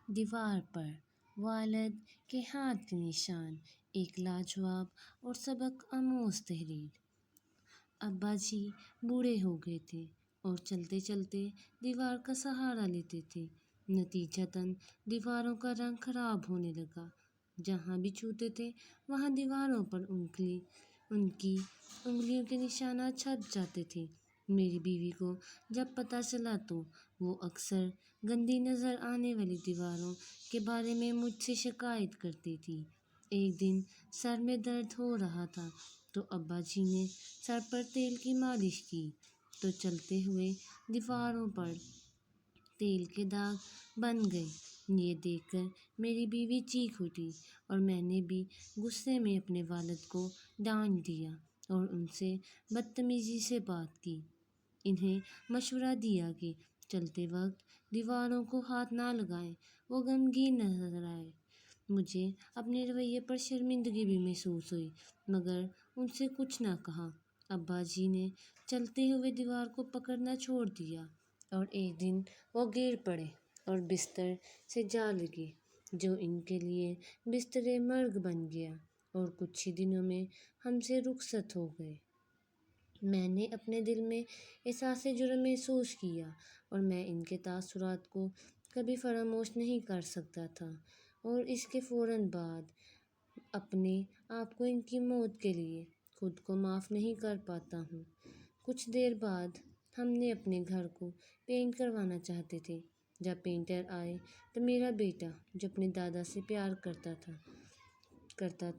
دیوار پر والد کے ہاتھ کے نشان، ایک لاجواب اور سبق آموز تحریر۔ ابا جی بوڑھے ہو گئے تھے اور چلتے چلتے دیوار کا سہارا لیتے تھے۔ نتیجتاً دیواروں کا رنگ خراب ہونے لگا۔ جہاں بھی چھوتے تھے وہاں دیواروں پر ان کی انگلیوں کے نشانات چھپ جاتے تھے۔ میری بیوی کو جب پتہ چلا تو وہ اکثر گندی نظر آنے والی دیواروں کے بارے میں مجھ سے شکایت کرتی تھی۔ ایک دن سر میں درد ہو رہا تھا تو ابا جی نے سر پر تیل کی مالش کی تو چلتے ہوئے دیواروں پر تیل کے داغ بن گئے۔ یہ دیکھ کر میری بیوی چیخ اٹھی اور میں نے بھی غصے میں اپنے والد کو ڈانٹ دیا اور ان سے بدتمیزی سے بات کی۔ انہیں مشورہ دیا کہ چلتے وقت دیواروں کو ہاتھ نہ لگائیں، وہ غمگین نظر آئے۔ مجھے اپنے رویے پر شرمندگی بھی محسوس ہوئی مگر ان سے کچھ نہ کہا۔ ابا جی نے چلتے ہوئے دیوار کو پکڑنا چھوڑ دیا اور ایک دن وہ گر پڑے اور بستر سے جا لگے، جو ان کے لیے بستر مرگ بن گیا اور کچھ ہی دنوں میں ہم سے رخصت ہو گئے۔ میں نے اپنے دل میں احساس جرم محسوس کیا اور میں ان کے تاثرات کو کبھی فراموش نہیں کر سکتا تھا اور اس کے فوراً بعد اپنے آپ کو ان کی موت کے لیے خود کو معاف نہیں کر پاتا ہوں۔ کچھ دیر بعد ہم نے اپنے گھر کو پینٹ کروانا چاہتے تھے۔ جب پینٹر آئے تو میرا بیٹا، جو اپنے دادا سے پیار کرتا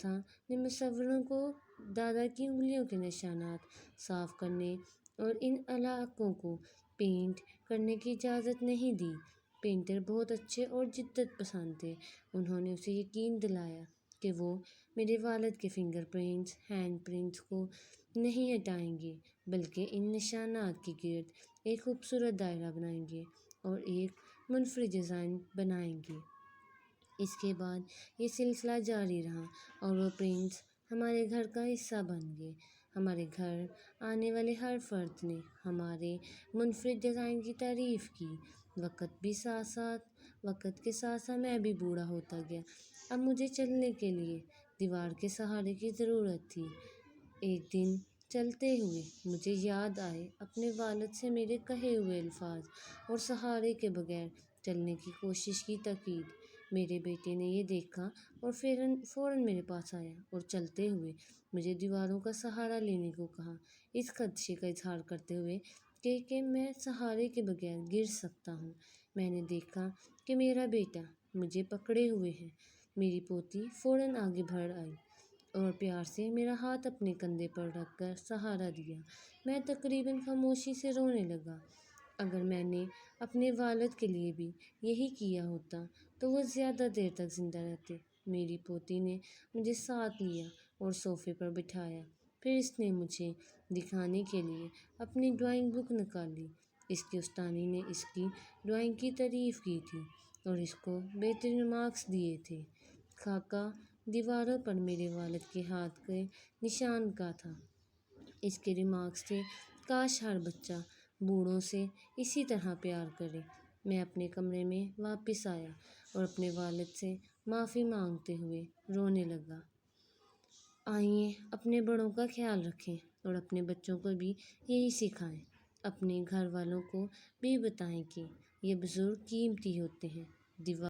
تھا، نے مصوروں کو دادا کی انگلیوں کے نشانات صاف کرنے اور ان علاقوں کو پینٹ کرنے کی اجازت نہیں دی۔ پینٹر بہت اچھے اور جدت پسند تھے۔ انہوں نے اسے یقین دلایا کہ وہ میرے والد کے فنگر پرنٹس، ہینڈ پرنٹس کو نہیں ہٹائیں گے بلکہ ان نشانات کے گرد ایک خوبصورت دائرہ بنائیں گے اور ایک منفرد ڈیزائن بنائیں گے۔ اس کے بعد یہ سلسلہ جاری رہا اور وہ پرنٹس ہمارے گھر کا حصہ بن گئے۔ ہمارے گھر آنے والے ہر فرد نے ہمارے منفرد ڈیزائن کی تعریف کی۔ وقت کے ساتھ ساتھ میں بھی بوڑھا ہوتا گیا۔ اب مجھے چلنے کے لیے دیوار کے سہارے کی ضرورت تھی۔ ایک دن چلتے ہوئے مجھے یاد آئے اپنے والد سے میرے کہے ہوئے الفاظ اور سہارے کے بغیر چلنے کی کوشش کی تاکید۔ میرے بیٹے نے یہ دیکھا اور فوراً میرے پاس آیا اور چلتے ہوئے مجھے دیواروں کا سہارا لینے کو کہا، اس خدشے کا اظہار کرتے ہوئے کہ میں سہارے کے بغیر گر سکتا ہوں۔ میں نے دیکھا کہ میرا بیٹا مجھے پکڑے ہوئے ہے۔ میری پوتی فوراً آگے بڑھ آئی اور پیار سے میرا ہاتھ اپنے کندھے پر رکھ کر سہارا دیا۔ میں تقریباً خاموشی سے رونے لگا۔ اگر میں نے اپنے والد کے لیے بھی یہی کیا ہوتا تو وہ زیادہ دیر تک زندہ رہتے۔ میری پوتی نے مجھے ساتھ لیا اور صوفے پر بٹھایا۔ پھر اس نے مجھے دکھانے کے لیے اپنی ڈرائنگ بک نکالی۔ اس کے استانی نے اس کی ڈرائنگ کی تعریف کی تھی اور اس کو بہترین مارکس دیے تھے۔ خاکہ دیواروں پر میرے والد کے ہاتھ کے نشان کا تھا۔ اس کے ریمارکس تھے، کاش ہر بچہ بوڑھوں سے اسی طرح پیار کرے۔ میں اپنے کمرے میں واپس آیا اور اپنے والد سے معافی مانگتے ہوئے رونے لگا۔ آئیے اپنے بڑوں کا خیال رکھیں اور اپنے بچوں کو بھی یہی سکھائیں۔ اپنے گھر والوں کو بھی بتائیں کہ یہ بزرگ قیمتی ہوتے ہیں۔ دیوار